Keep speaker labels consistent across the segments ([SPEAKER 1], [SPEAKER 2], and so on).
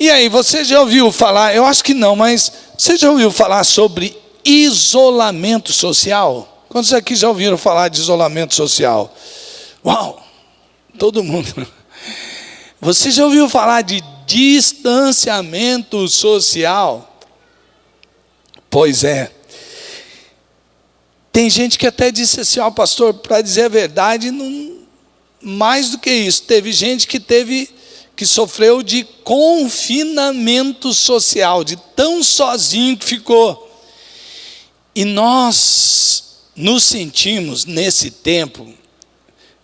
[SPEAKER 1] E aí, você já ouviu falar, eu acho que não, mas você já ouviu falar sobre isolamento social? Quantos aqui já ouviram falar de isolamento social? Uau, todo mundo. Você já ouviu falar de distanciamento social? Pois é. Tem gente que até disse assim, ó, pastor, para dizer a verdade, não, mais do que isso, teve gente que sofreu de confinamento social, de tão sozinho que ficou. E nós nos sentimos nesse tempo,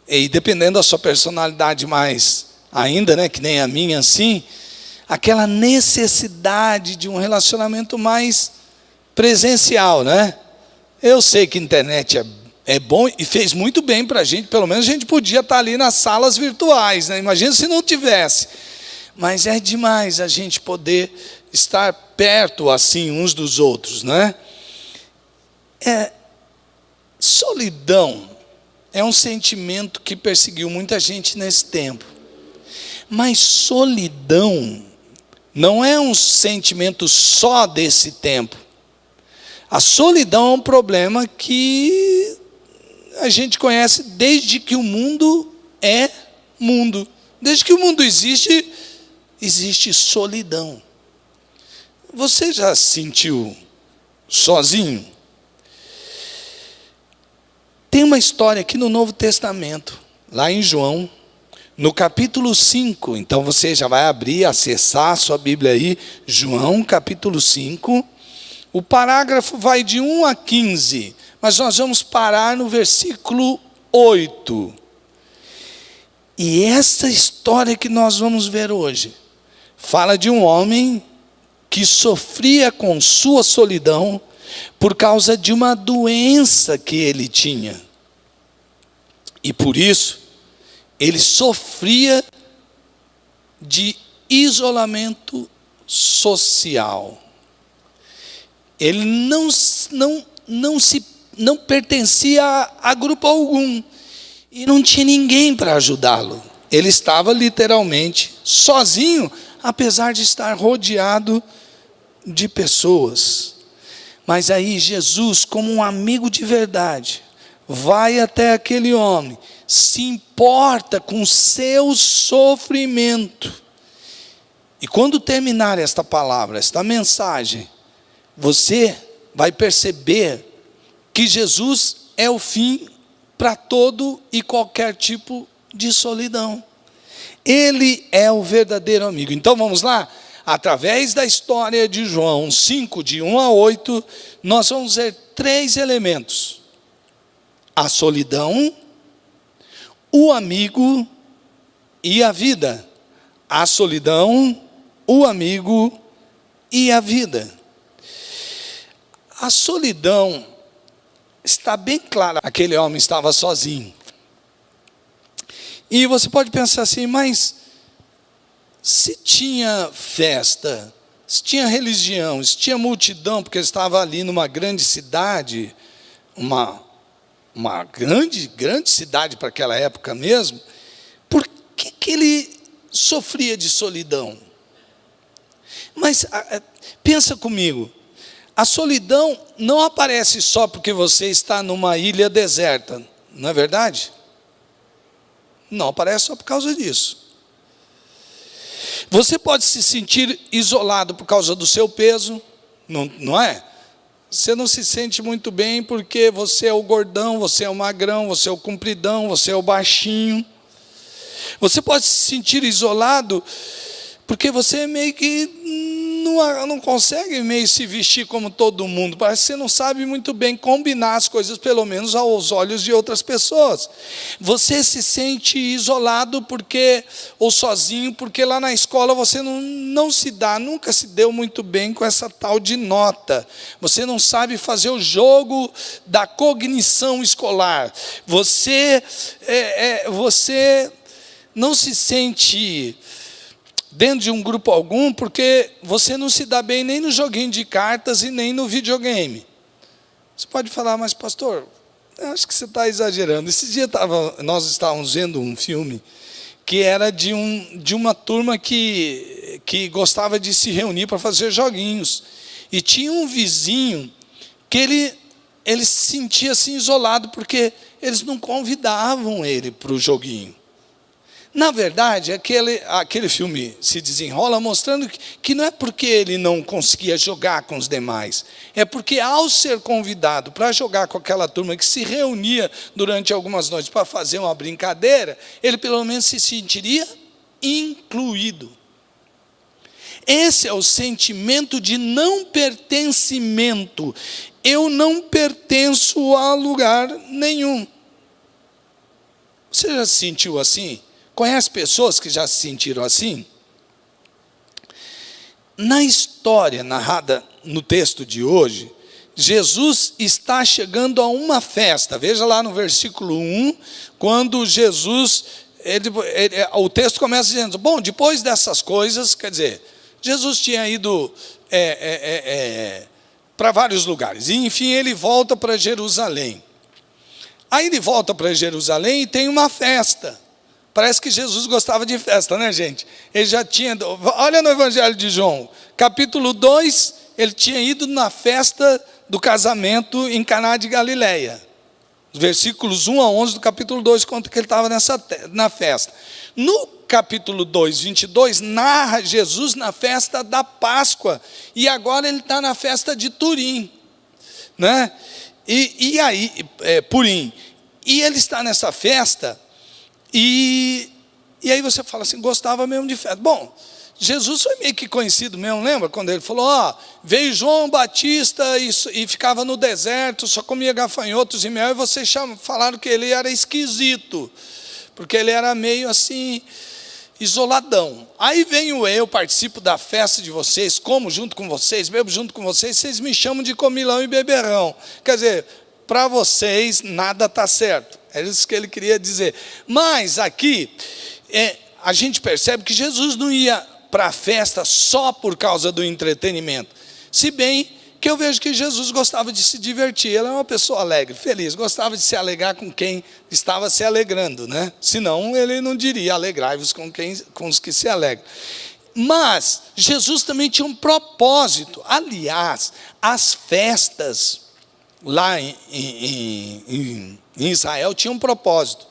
[SPEAKER 1] e dependendo da sua personalidade mais ainda, né, que nem a minha assim, aquela necessidade de um relacionamento mais presencial, né? Eu sei que a internet é bom e fez muito bem para a gente, pelo menos a gente podia estar ali nas salas virtuais, né? Imagina se não tivesse. Mas é demais a gente poder estar perto assim uns dos outros, né? Solidão é um sentimento que perseguiu muita gente nesse tempo. Mas solidão não é um sentimento só desse tempo. A solidão é um problema que a gente conhece desde que o mundo é mundo. Desde que o mundo existe, existe solidão. Você já se sentiu sozinho? Tem uma história aqui no Novo Testamento, lá em João, no capítulo 5. Então você já vai abrir, acessar a sua Bíblia aí, João capítulo 5. O parágrafo vai de 1 a 15, mas nós vamos parar no versículo 8. E essa história que nós vamos ver hoje, fala de um homem que sofria com sua solidão por causa de uma doença que ele tinha. E por isso, ele sofria de isolamento social. Ele não pertencia a grupo algum e não tinha ninguém para ajudá-lo. Ele estava literalmente sozinho, apesar de estar rodeado de pessoas. Mas aí Jesus, como um amigo de verdade, vai até aquele homem, se importa com o seu sofrimento. E quando terminar esta palavra, esta mensagem, você vai perceber que Jesus é o fim para todo e qualquer tipo de solidão. Ele é o verdadeiro amigo. Então vamos lá? Através da história de João 5, de 1 a 8, nós vamos ver 3 elementos: a solidão, o amigo e a vida. A solidão, o amigo e a vida. A solidão está bem clara. Aquele homem estava sozinho. E você pode pensar assim, mas se tinha festa, se tinha religião, se tinha multidão, porque ele estava ali numa grande cidade, uma grande cidade para aquela época mesmo, por que ele sofria de solidão? Mas pensa comigo, a solidão não aparece só porque você está numa ilha deserta, não é verdade? Não aparece só por causa disso. Você pode se sentir isolado por causa do seu peso, não é? Você não se sente muito bem porque você é o gordão, você é o magrão, você é o compridão, você é o baixinho. Você pode se sentir isolado porque você meio que não consegue meio se vestir como todo mundo. Parece que você não sabe muito bem combinar as coisas, pelo menos aos olhos de outras pessoas. Você se sente isolado ou sozinho, porque lá na escola você nunca se deu muito bem com essa tal de nota. Você não sabe fazer o jogo da cognição escolar. Você não se sente dentro de um grupo algum, porque você não se dá bem nem no joguinho de cartas e nem no videogame. Você pode falar, mas pastor, eu acho que você está exagerando. Esse dia nós estávamos vendo um filme que era de uma turma que que gostava de se reunir para fazer joguinhos. E tinha um vizinho que ele se sentia assim isolado, porque eles não convidavam ele para o joguinho. Na verdade, aquele filme se desenrola mostrando que não é porque ele não conseguia jogar com os demais, é porque ao ser convidado para jogar com aquela turma que se reunia durante algumas noites para fazer uma brincadeira, ele pelo menos se sentiria incluído. Esse é o sentimento de não pertencimento. Eu não pertenço a lugar nenhum. Você já se sentiu assim? Conhece pessoas que já se sentiram assim? Na história narrada no texto de hoje, Jesus está chegando a uma festa. Veja lá no versículo 1, quando Jesus, o texto começa dizendo, bom, depois dessas coisas, quer dizer, Jesus tinha ido para vários lugares, e enfim ele volta para Jerusalém. Aí ele volta para Jerusalém e tem uma festa. Parece que Jesus gostava de festa, né, gente? Ele já tinha... Olha no Evangelho de João, capítulo 2, ele tinha ido na festa do casamento em Caná de Galileia. Versículos 1 a 11 do capítulo 2, conta que ele estava na festa. No capítulo 2, 22, narra Jesus na festa da Páscoa. E agora ele está na festa de Turim. Né? Purim. E ele está nessa festa... E aí você fala assim, gostava mesmo de festa. Bom, Jesus foi meio que conhecido mesmo, lembra? Quando ele falou, veio João Batista e ficava no deserto, só comia gafanhotos e mel, e vocês falaram que ele era esquisito, porque ele era meio assim, isoladão. Aí venho eu, participo da festa de vocês, como junto com vocês, bebo junto com vocês, vocês me chamam de comilão e beberrão. Quer dizer, para vocês nada está certo. É isso que ele queria dizer. Mas aqui, a gente percebe que Jesus não ia para a festa só por causa do entretenimento. Se bem que eu vejo que Jesus gostava de se divertir. Ele é uma pessoa alegre, feliz, gostava de se alegrar com quem estava se alegrando, né? Senão ele não diria, alegrai-vos com os que se alegram. Mas Jesus também tinha um propósito. Aliás, as festas lá em Israel tinha um propósito.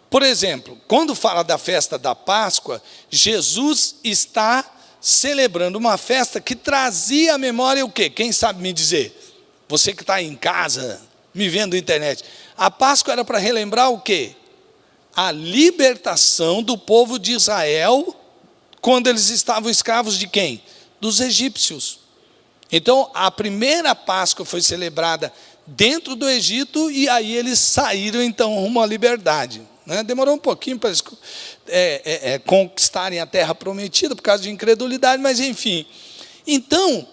[SPEAKER 1] Por exemplo, quando fala da festa da Páscoa, Jesus está celebrando uma festa que trazia à memória o quê? Quem sabe me dizer? Você que está em casa, me vendo na internet. A Páscoa era para relembrar o quê? A libertação do povo de Israel, quando eles estavam escravos de quem? Dos egípcios. Então, a primeira Páscoa foi celebrada dentro do Egito, e aí eles saíram, então, rumo à liberdade. Né? Demorou um pouquinho para eles conquistarem a terra prometida, por causa de incredulidade, mas enfim. Então,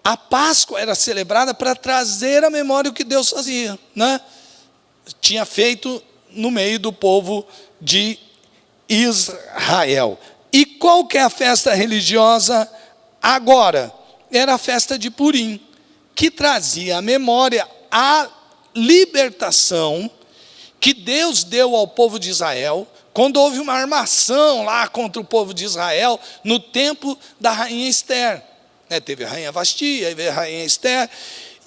[SPEAKER 1] a Páscoa era celebrada para trazer à memória o que Deus fazia. Né? Tinha feito no meio do povo de Israel. E qual que é a festa religiosa agora? Era a festa de Purim, que trazia à memória a libertação que Deus deu ao povo de Israel, quando houve uma armação lá contra o povo de Israel, no tempo da rainha Esther. Teve a rainha Vasti, aí veio a rainha Esther,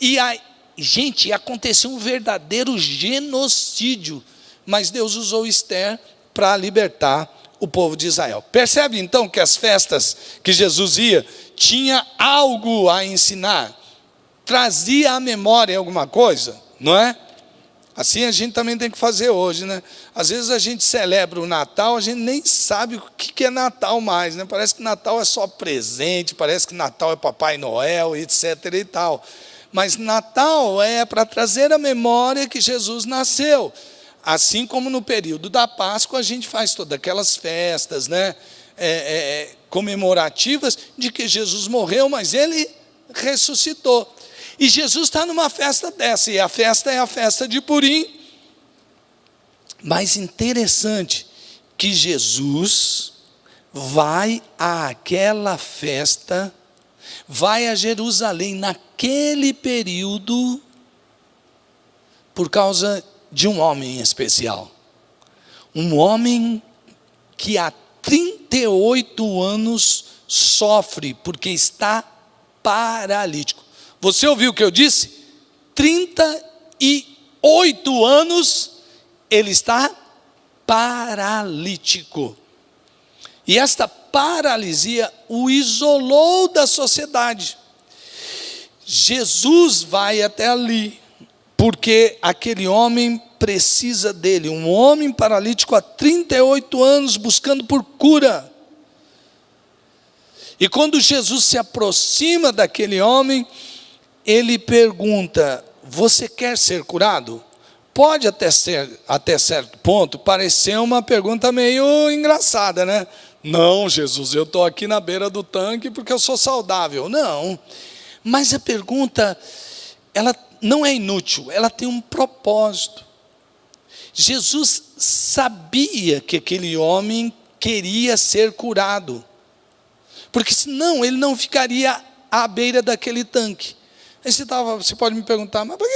[SPEAKER 1] e aí, gente, aconteceu um verdadeiro genocídio, mas Deus usou Esther para libertar o povo de Israel. Percebe então que as festas que Jesus ia, tinha algo a ensinar, trazia à memória alguma coisa, não é? Assim a gente também tem que fazer hoje, né? Às vezes a gente celebra o Natal, a gente nem sabe o que é Natal mais, né? Parece que Natal é só presente, parece que Natal é Papai Noel, etc. e tal. Mas Natal é para trazer à memória que Jesus nasceu. Assim como no período da Páscoa a gente faz todas aquelas festas, né? Comemorativas de que Jesus morreu, mas ele ressuscitou. E Jesus está numa festa dessa, e a festa é a festa de Purim. Mas interessante que Jesus vai àquela festa, vai a Jerusalém naquele período, por causa de um homem especial. Um homem que há 38 anos sofre porque está paralítico. Você ouviu o que eu disse? 38 anos ele está paralítico. E esta paralisia o isolou da sociedade. Jesus vai até ali, porque aquele homem precisa dele. Um homem paralítico há 38 anos buscando por cura. E quando Jesus se aproxima daquele homem, ele pergunta: você quer ser curado? Pode até certo ponto parecer uma pergunta meio engraçada, né? Não, Jesus, eu estou aqui na beira do tanque porque eu sou saudável. Não, mas a pergunta, ela não é inútil, ela tem um propósito. Jesus sabia que aquele homem queria ser curado, porque senão ele não ficaria à beira daquele tanque. Aí você pode me perguntar, mas por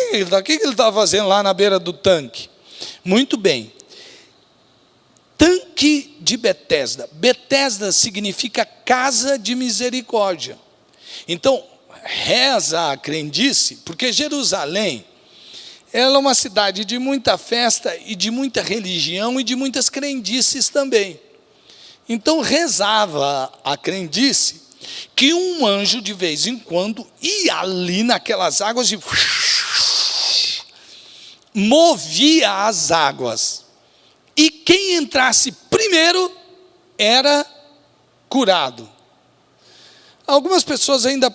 [SPEAKER 1] que ele estava fazendo lá na beira do tanque? Muito bem. Tanque de Betesda. Betesda significa casa de misericórdia. Então, reza a crendice, porque Jerusalém, ela é uma cidade de muita festa e de muita religião e de muitas crendices também. Então rezava a crendice que um anjo de vez em quando ia ali naquelas águas e movia as águas. E quem entrasse primeiro era curado. Algumas pessoas ainda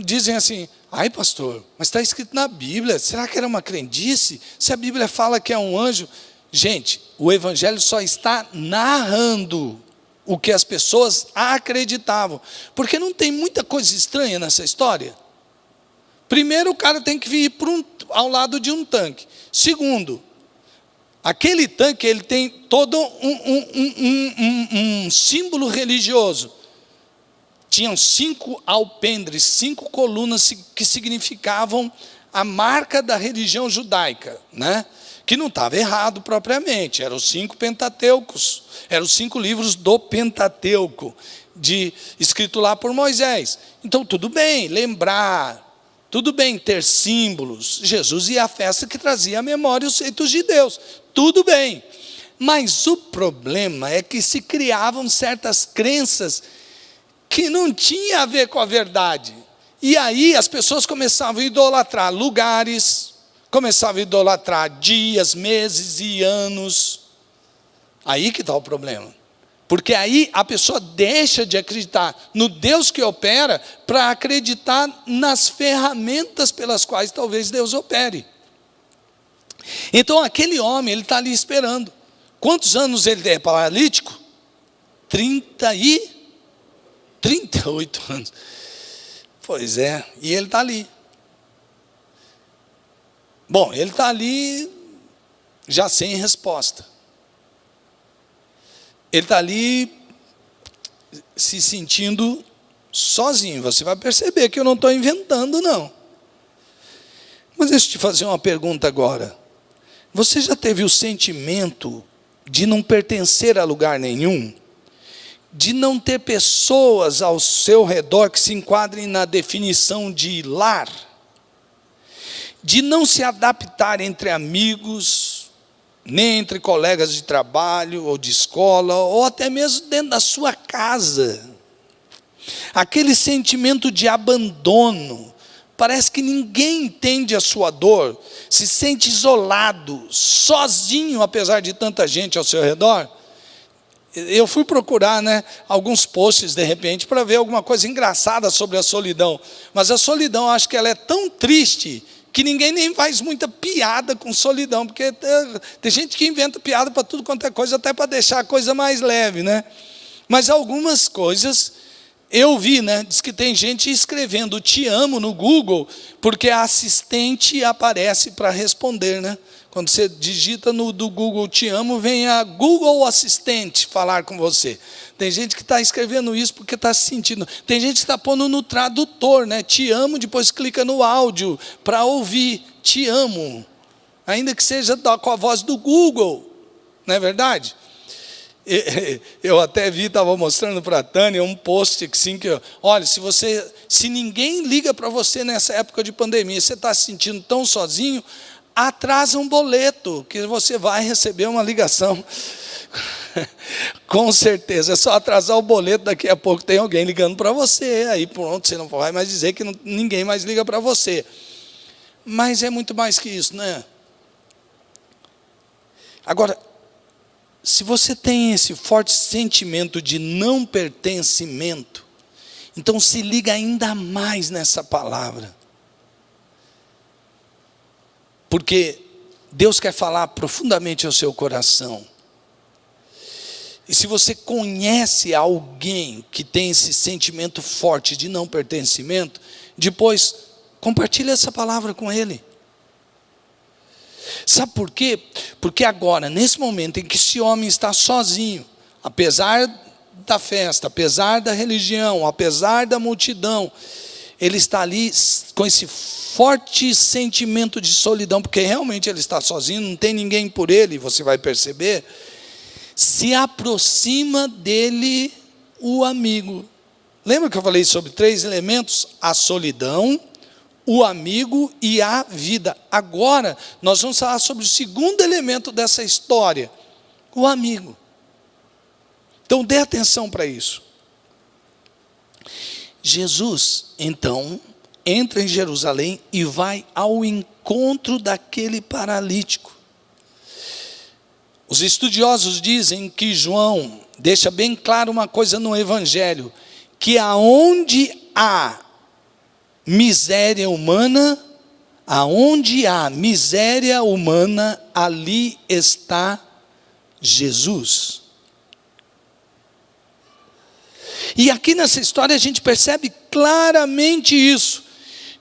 [SPEAKER 1] dizem assim: ai pastor, mas está escrito na Bíblia, será que era uma crendice? Se a Bíblia fala que é um anjo. Gente, o Evangelho só está narrando o que as pessoas acreditavam, porque não tem muita coisa estranha nessa história. Primeiro, o cara tem que vir ao lado de um tanque. Segundo, aquele tanque ele tem todo um símbolo religioso. Tinham 5 alpendres, 5 colunas que significavam a marca da religião judaica, né? Que não estava errado propriamente, eram os 5 Pentateucos, eram os 5 livros do Pentateuco, escrito lá por Moisés. Então tudo bem lembrar, tudo bem ter símbolos. Jesus ia à festa que trazia à memória os feitos de Deus, tudo bem. Mas o problema é que se criavam certas crenças que não tinham a ver com a verdade. E aí as pessoas começavam a idolatrar lugares, começavam a idolatrar dias, meses e anos. Aí que está o problema. Porque aí a pessoa deixa de acreditar no Deus que opera para acreditar nas ferramentas pelas quais talvez Deus opere. Então aquele homem, ele está ali esperando. Quantos anos ele é paralítico? 38 anos. Pois é, e ele está ali. Bom, ele está ali já sem resposta. Ele está ali se sentindo sozinho. Você vai perceber que eu não estou inventando, não. Mas deixa eu te fazer uma pergunta agora. Você já teve o sentimento de não pertencer a lugar nenhum? De não ter pessoas ao seu redor que se enquadrem na definição de lar? De não se adaptar entre amigos, nem entre colegas de trabalho ou de escola, ou até mesmo dentro da sua casa. Aquele sentimento de abandono, parece que ninguém entende a sua dor, se sente isolado, sozinho, apesar de tanta gente ao seu redor. Eu fui procurar, alguns posts de repente para ver alguma coisa engraçada sobre a solidão, mas a solidão, acho que ela é tão triste que ninguém nem faz muita piada com solidão, porque tem gente que inventa piada para tudo quanto é coisa, até para deixar a coisa mais leve, Mas algumas coisas eu vi, diz que tem gente escrevendo "te amo" no Google, porque a assistente aparece para responder, Quando você digita do Google "te amo", vem a Google Assistente falar com você. Tem gente que está escrevendo isso porque está se sentindo. Tem gente que está pondo no tradutor, "te amo", depois clica no áudio para ouvir "te amo", ainda que seja com a voz do Google, não é verdade? Eu até vi, estava mostrando para a Tânia um post assim, que, olha, se ninguém liga para você nessa época de pandemia, você está se sentindo tão sozinho, atrasa um boleto, que você vai receber uma ligação. Com certeza, é só atrasar o boleto, daqui a pouco tem alguém ligando para você, aí pronto, você não vai mais dizer que ninguém mais liga para você. Mas é muito mais que isso, né? Agora, se você tem esse forte sentimento de não pertencimento, então se liga ainda mais nessa palavra. Porque Deus quer falar profundamente ao seu coração. E se você conhece alguém que tem esse sentimento forte de não pertencimento, depois compartilhe essa palavra com ele. Sabe por quê? Porque agora, nesse momento em que esse homem está sozinho, apesar da festa, apesar da religião, apesar da multidão, ele está ali com esse forte sentimento de solidão, porque realmente ele está sozinho, não tem ninguém por ele, você vai perceber. Se aproxima dele o amigo. Lembra que eu falei sobre 3 elementos? A solidão, o amigo e a vida. Agora, nós vamos falar sobre o segundo elemento dessa história, o amigo. Então, dê atenção para isso. Jesus, então, entra em Jerusalém e vai ao encontro daquele paralítico. Os estudiosos dizem que João deixa bem claro uma coisa no Evangelho, que aonde há miséria humana, ali está Jesus. E aqui nessa história a gente percebe claramente isso.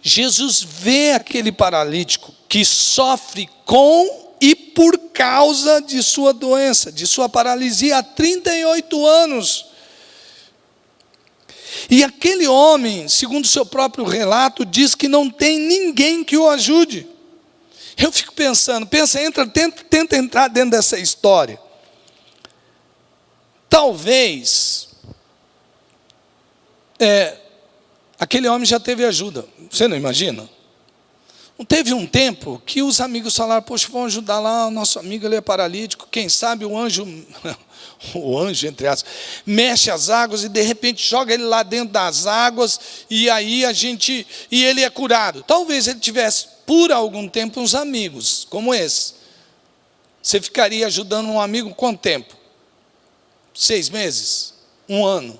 [SPEAKER 1] Jesus vê aquele paralítico que sofre com e por causa de sua doença, de sua paralisia há 38 anos. E aquele homem, segundo seu próprio relato, diz que não tem ninguém que o ajude. Eu fico pensando, tenta entrar dentro dessa história. Talvez aquele homem já teve ajuda, você não imagina? Teve um tempo que os amigos falaram, poxa, vamos ajudar lá, o nosso amigo ele é paralítico, quem sabe o anjo, entre aspas, mexe as águas e de repente joga ele lá dentro das águas e aí ele é curado. Talvez ele tivesse por algum tempo uns amigos como esse. Você ficaria ajudando um amigo quanto tempo? 6 meses? 1 ano?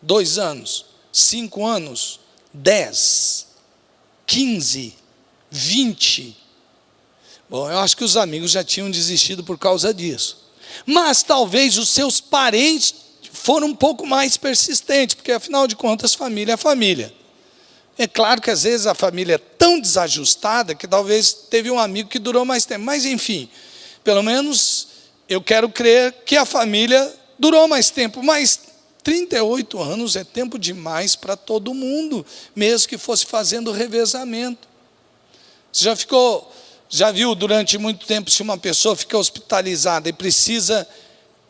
[SPEAKER 1] 2 anos? 5 anos? 10? 15? 20. Bom, eu acho que os amigos já tinham desistido por causa disso. Mas talvez os seus parentes foram um pouco mais persistentes, porque afinal de contas, família é família. É claro que às vezes a família é tão desajustada que talvez teve um amigo que durou mais tempo. Mas enfim, pelo menos eu quero crer que a família durou mais tempo. Mas 38 anos é tempo demais para todo mundo, mesmo que fosse fazendo revezamento. Você já viu durante muito tempo, se uma pessoa fica hospitalizada e precisa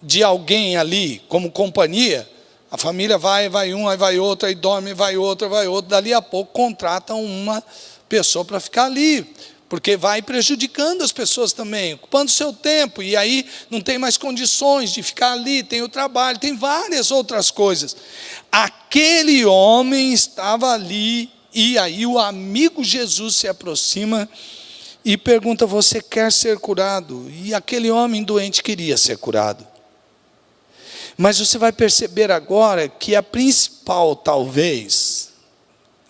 [SPEAKER 1] de alguém ali como companhia, a família vai um, aí vai outro, aí dorme, vai outro, dali a pouco contratam uma pessoa para ficar ali, porque vai prejudicando as pessoas também, ocupando seu tempo, e aí não tem mais condições de ficar ali, tem o trabalho, tem várias outras coisas. Aquele homem estava ali, e aí o amigo Jesus se aproxima e pergunta, você quer ser curado? E aquele homem doente queria ser curado. Mas você vai perceber agora que a principal, talvez,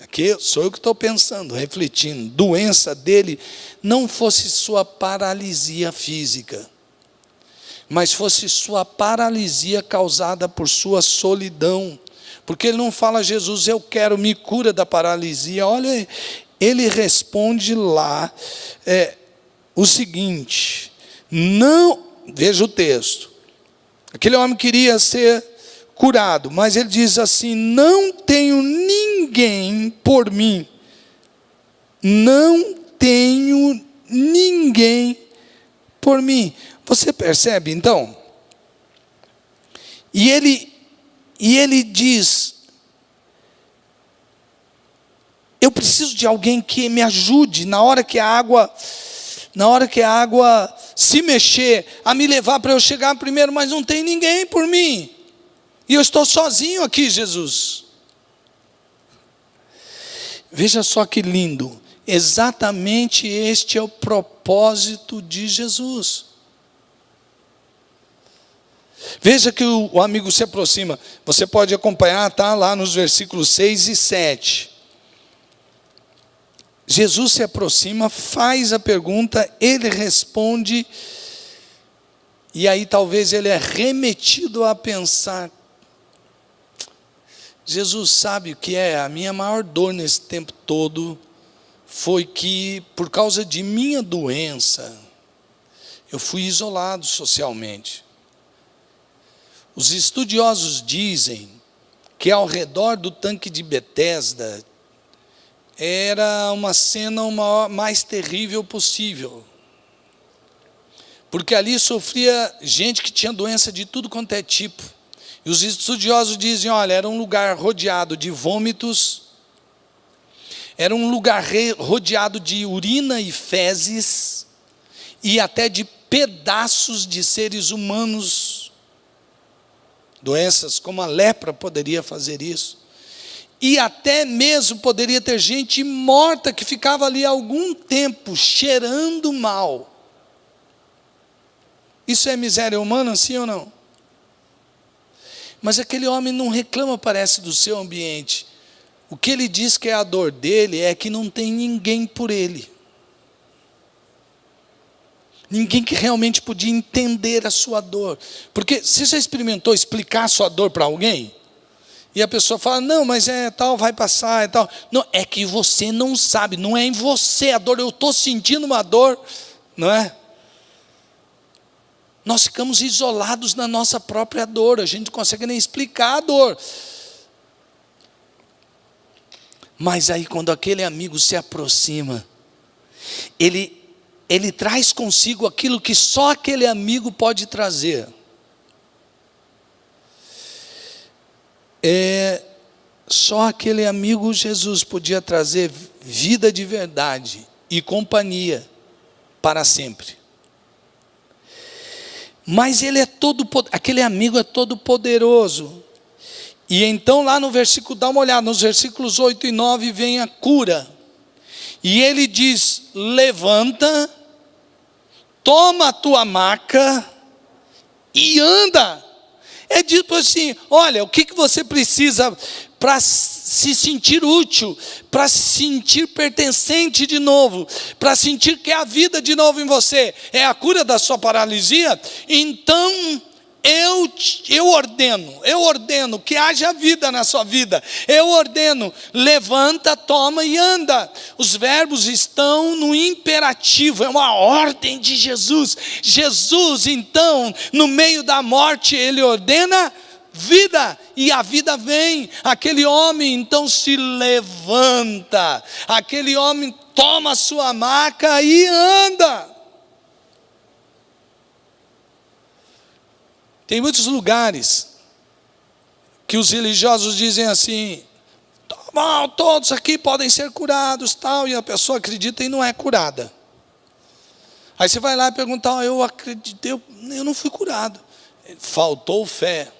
[SPEAKER 1] aqui sou eu que estou pensando, refletindo, doença dele não fosse sua paralisia física, mas fosse sua paralisia causada por sua solidão. Porque ele não fala, Jesus, eu quero, me cura da paralisia. Olha, ele responde lá o seguinte, não, veja o texto, aquele homem queria ser curado, mas ele diz assim, não tenho ninguém por mim, não tenho ninguém por mim. Você percebe então? E ele diz: eu preciso de alguém que me ajude na hora que a água se mexer, a me levar para eu chegar primeiro, mas não tem ninguém por mim. E eu estou sozinho aqui, Jesus. Veja só que lindo. Exatamente este é o propósito de Jesus. Veja que o amigo se aproxima. Você pode acompanhar, tá? Lá nos versículos 6 e 7. Jesus se aproxima, faz a pergunta, ele responde, e aí talvez ele é remetido a pensar: Jesus sabe o que é? A minha maior dor nesse tempo todo foi que, por causa de minha doença, eu fui isolado socialmente. Os estudiosos dizem que ao redor do tanque de Betesda era uma cena mais terrível possível. Porque ali sofria gente que tinha doença de tudo quanto é tipo. E os estudiosos dizem: olha, era um lugar rodeado de vômitos, era um lugar rodeado de urina e fezes, e até de pedaços de seres humanos. Doenças como a lepra poderia fazer isso. E até mesmo poderia ter gente morta que ficava ali há algum tempo, cheirando mal. Isso é miséria humana, sim ou não? Mas aquele homem não reclama, parece, do seu ambiente. O que ele diz que é a dor dele é que não tem ninguém por ele. Ninguém que realmente podia entender a sua dor. Porque você já experimentou explicar a sua dor para alguém? E a pessoa fala: não, mas é tal, vai passar, é tal. Não, é que você não sabe, não é em você a dor, eu estou sentindo uma dor, não é? Nós ficamos isolados na nossa própria dor, a gente não consegue nem explicar a dor. Mas aí quando aquele amigo se aproxima, ele traz consigo aquilo que só aquele amigo pode trazer. Só aquele amigo Jesus podia trazer vida de verdade e companhia para sempre. Mas ele aquele amigo é todo poderoso. E então lá no versículo, dá uma olhada, nos versículos 8 e 9 vem a cura. E ele diz: levanta, toma a tua maca e anda. É dito assim: olha, o que você precisa para se sentir útil, para se sentir pertencente de novo, para sentir que há vida de novo em você, é a cura da sua paralisia? Então eu ordeno que haja vida na sua vida. Eu ordeno: levanta, toma e anda. Os verbos estão no imperativo, é uma ordem de Jesus. Jesus, então, no meio da morte, ele ordena vida, e a vida vem. Aquele homem então se levanta, aquele homem toma a sua maca e anda. Tem muitos lugares que os religiosos dizem assim: bom, todos aqui podem ser curados, tal, e a pessoa acredita e não é curada. Aí você vai lá e pergunta: oh, eu acreditei, eu não fui curado. Faltou fé.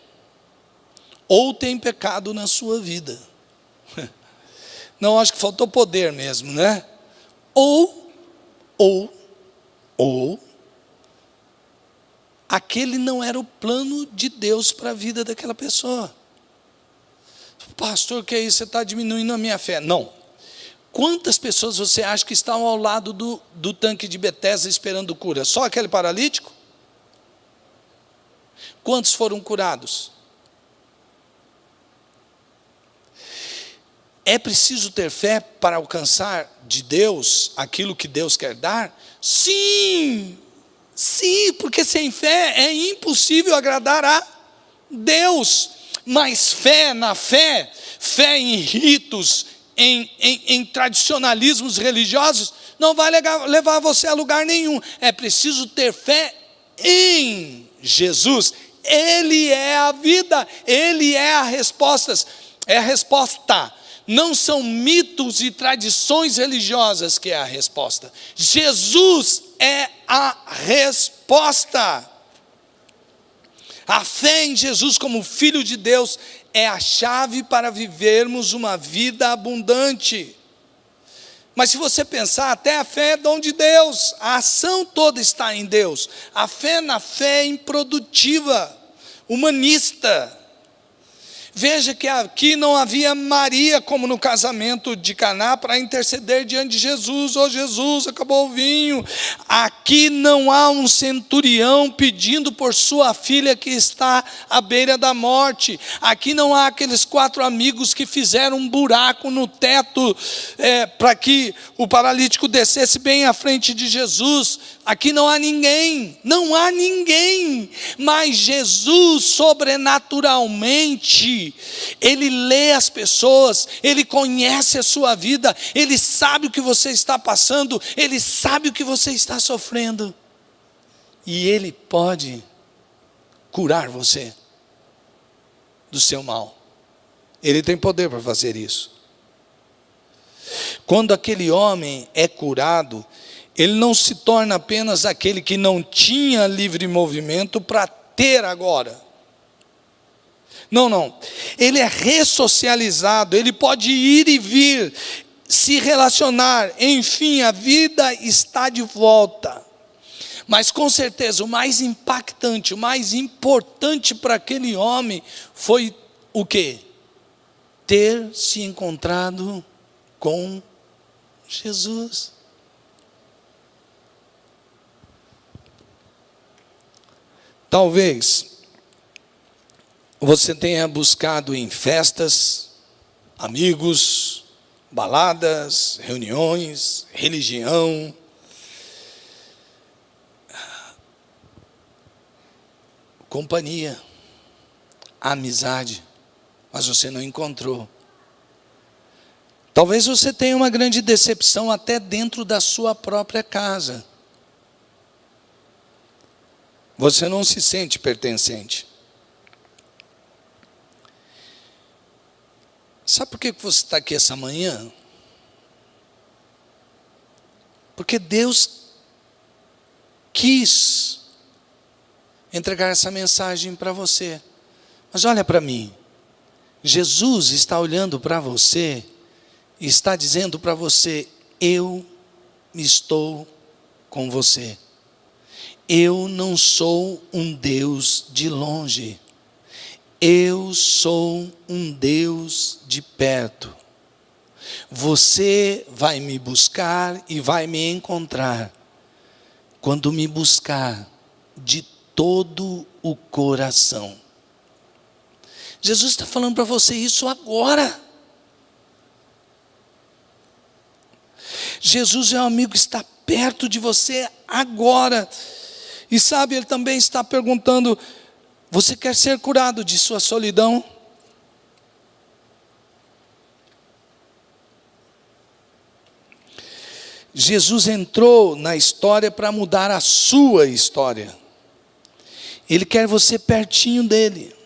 [SPEAKER 1] Ou tem pecado na sua vida. Não, acho que faltou poder mesmo, né? Ou aquele não era o plano de Deus para a vida daquela pessoa. Pastor, que é isso? Você está diminuindo a minha fé. Não. Quantas pessoas você acha que estavam ao lado do tanque de Betesda esperando cura? Só aquele paralítico? Quantos foram curados? É preciso ter fé para alcançar de Deus aquilo que Deus quer dar? Sim, porque sem fé é impossível agradar a Deus. Mas fé na fé, fé em ritos, em tradicionalismos religiosos, não vai levar você a lugar nenhum. É preciso ter fé em Jesus, Ele é a vida, Ele é a resposta. É a resposta. Não são mitos e tradições religiosas que é a resposta. Jesus é a resposta. A fé em Jesus como Filho de Deus é a chave para vivermos uma vida abundante. Mas se você pensar, até a fé é dom de Deus, a ação toda está em Deus. A fé na fé é improdutiva, humanista. Veja que aqui não havia Maria, como no casamento de Caná, para interceder diante de Jesus. Oh Jesus, acabou o vinho. Aqui não há um centurião pedindo por sua filha que está à beira da morte. Aqui não há aqueles 4 amigos que fizeram um buraco no teto para que o paralítico descesse bem à frente de Jesus. Aqui não há ninguém, mas Jesus sobrenaturalmente, Ele lê as pessoas, Ele conhece a sua vida, Ele sabe o que você está passando, Ele sabe o que você está sofrendo, e Ele pode curar você do seu mal. Ele tem poder para fazer isso. Quando aquele homem é curado, ele não se torna apenas aquele que não tinha livre movimento para ter agora. Não. Ele é ressocializado, ele pode ir e vir, se relacionar, enfim, a vida está de volta. Mas com certeza o mais impactante, o mais importante para aquele homem foi o quê? Ter se encontrado com Jesus. Talvez você tenha buscado em festas, amigos, baladas, reuniões, religião, companhia, amizade, mas você não encontrou. Talvez você tenha uma grande decepção até dentro da sua própria casa. Você não se sente pertencente. Sabe por que você está aqui essa manhã? Porque Deus quis entregar essa mensagem para você. Mas olha para mim, Jesus está olhando para você e está dizendo para você: eu estou com você. Eu não sou um Deus de longe, eu sou um Deus de perto. Você vai me buscar e vai me encontrar quando me buscar de todo o coração. Jesus está falando para você isso agora. Jesus é um amigo que está perto de você agora. E sabe, Ele também está perguntando: você quer ser curado de sua solidão? Jesus entrou na história para mudar a sua história. Ele quer você pertinho dele.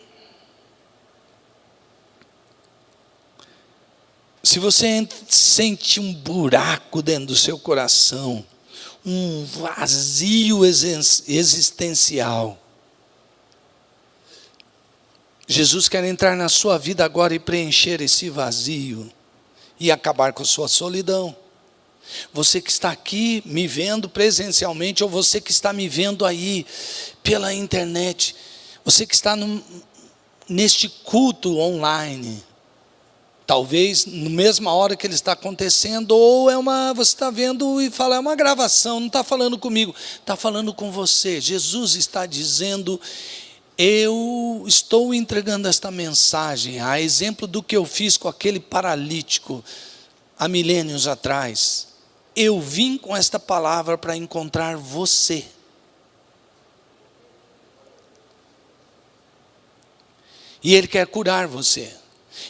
[SPEAKER 1] Se você sente um buraco dentro do seu coração, um vazio existencial, Jesus quer entrar na sua vida agora e preencher esse vazio e acabar com a sua solidão. Você que está aqui me vendo presencialmente, ou você que está me vendo aí pela internet, você que está neste culto online, talvez na mesma hora que ele está acontecendo, ou você está vendo e fala, é uma gravação, não está falando comigo, está falando com você. Jesus está dizendo: eu estou entregando esta mensagem, a exemplo do que eu fiz com aquele paralítico há milênios atrás. Eu vim com esta palavra para encontrar você. E Ele quer curar você.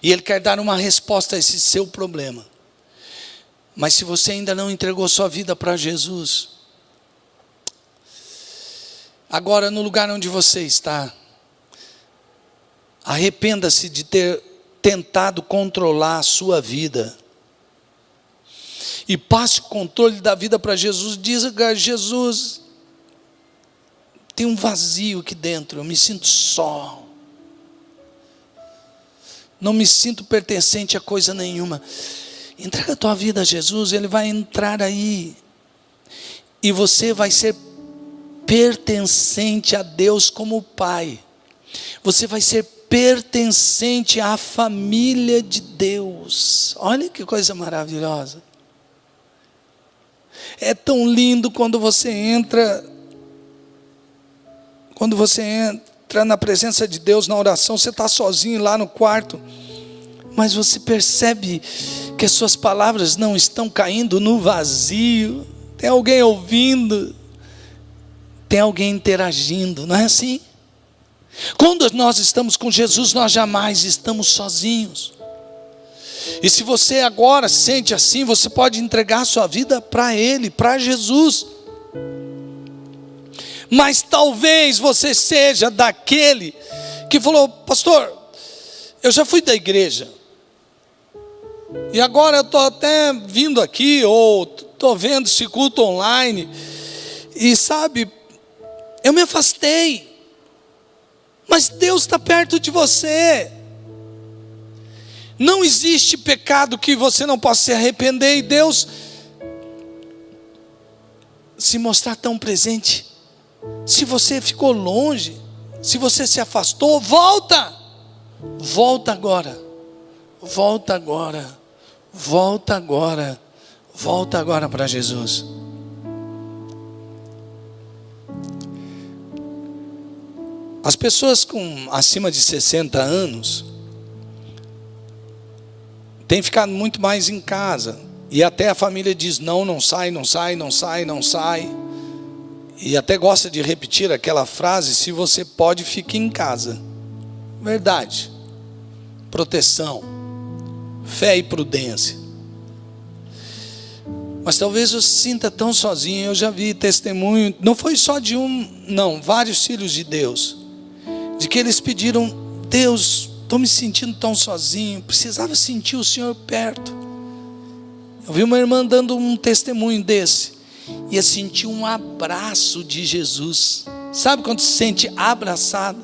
[SPEAKER 1] E Ele quer dar uma resposta a esse seu problema. Mas se você ainda não entregou sua vida para Jesus, agora no lugar onde você está, Arrependa-se de ter tentado controlar a sua vida. E passe o controle da vida para Jesus. Diga: Jesus, tem um vazio aqui dentro, eu me sinto só. Não me sinto pertencente a coisa nenhuma. Entrega a tua vida a Jesus, Ele vai entrar aí. E você vai ser pertencente a Deus como Pai. Você vai ser pertencente à família de Deus. Olha que coisa maravilhosa. É tão lindo quando você entra na presença de Deus, na oração. Você está sozinho lá no quarto, mas você percebe que as suas palavras não estão caindo no vazio. Tem alguém ouvindo, tem alguém interagindo, não é assim? Quando nós estamos com Jesus, nós jamais estamos sozinhos. E se você agora sente assim, você pode entregar sua vida para Ele, para Jesus. Mas talvez você seja daquele que falou: pastor, eu já fui da igreja, e agora eu estou até vindo aqui, ou estou vendo esse culto online, e sabe, eu me afastei, mas Deus está perto de você. Não existe pecado que você não possa se arrepender e Deus se mostrar tão presente. Se você ficou longe, se você se afastou, volta agora, volta agora para Jesus. As pessoas com acima de 60 anos têm ficado muito mais em casa, e até a família diz: não sai. E até gosta de repetir aquela frase: se você pode, fique em casa. Verdade. Proteção, fé e prudência. Mas talvez eu se sinta tão sozinho. Eu já vi testemunho, não foi só de vários filhos de Deus, de que eles pediram: Deus, estou me sentindo tão sozinho, precisava sentir o Senhor perto. Eu vi uma irmã dando um testemunho desse, ia sentir um abraço de Jesus. Sabe quando se sente abraçado?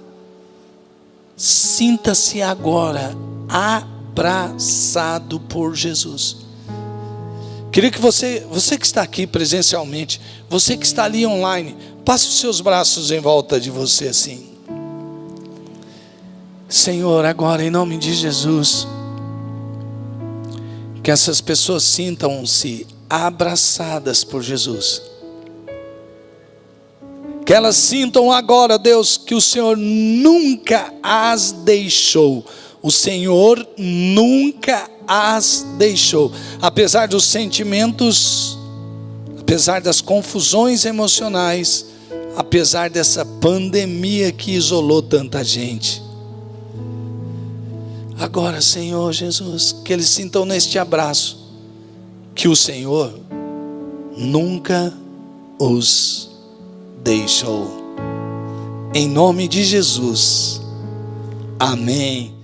[SPEAKER 1] Sinta-se agora abraçado por Jesus. Queria que você que está aqui presencialmente, você que está ali online, passe os seus braços em volta de você assim. Senhor, agora em nome de Jesus, que essas pessoas sintam-se abraçadas por Jesus. Que elas sintam agora, Deus, que o Senhor nunca as deixou. O Senhor nunca as deixou. Apesar dos sentimentos, apesar das confusões emocionais, apesar dessa pandemia que isolou tanta gente. Agora, Senhor Jesus, que eles sintam neste abraço que o Senhor nunca os deixou. Em nome de Jesus. Amém.